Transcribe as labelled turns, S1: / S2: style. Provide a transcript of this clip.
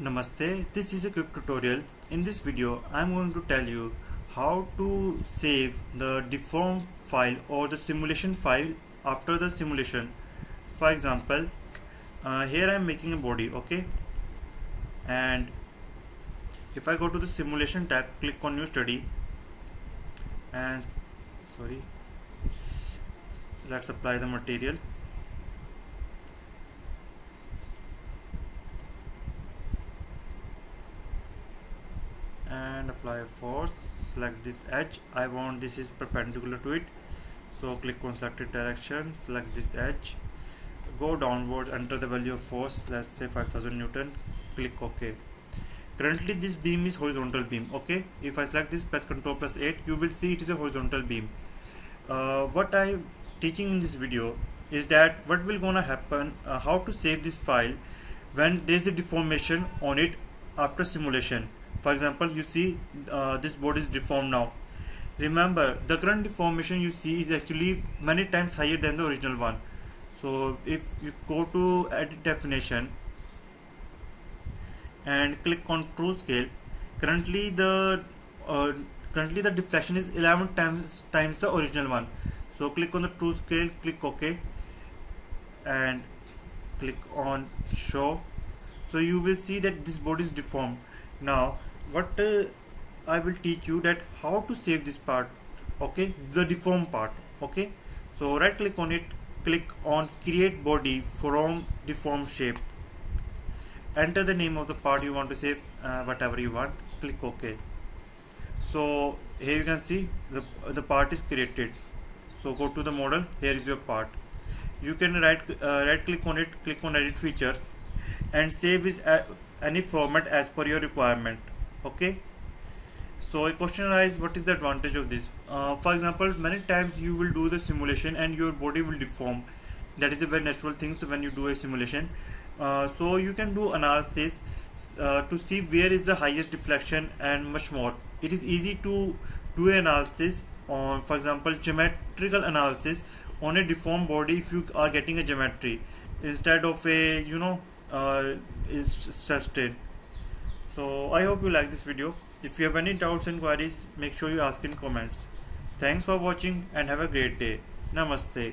S1: Namaste, this is a quick tutorial. In this video, I am going to tell you how to save the deform file or the simulation file after the simulation. For example, here I am making a body, okay? And if I go to the simulation tab, click on new study and let's apply the material. And apply a force. Select this edge. I want this is perpendicular to it, so click on selected direction, select this edge, go downwards, enter the value of force, let's say 5000 Newton, click OK. Currently this beam is horizontal beam, okay? If I select this, press Ctrl plus 8, you will see it is a horizontal beam. What I am teaching in this video is that what will gonna happen, how to save this file when there is a deformation on it after simulation. For example, you see this board is deformed now. Remember, the current deformation you see is actually many times higher than the original one. So if you go to edit definition and click on true scale, currently the deflection is 11 times the original one. So click on the true scale, click OK and click on show. So you will see that this board is deformed. Now what I will teach you that how to save this part, okay, the deformed part, okay? So right click on it, click on create body from deformed shape, enter the name of the part you want to save, whatever you want, click OK. So here you can see the part is created. So go to the model, here is your part. You can right click on it, click on edit feature and save it any format as per your requirement, okay? So a question arises, what is the advantage of this? For example, many times you will do the simulation and your body will deform. That is a very natural thing. So when you do a simulation, so you can do analysis to see where is the highest deflection and much more. It is easy to do an analysis on, for example, geometrical analysis on a deformed body if you are getting a geometry instead of a is stress strain. So I hope you like this video. If you have any doubts and queries, make sure you ask in comments. Thanks for watching and have a great day. Namaste.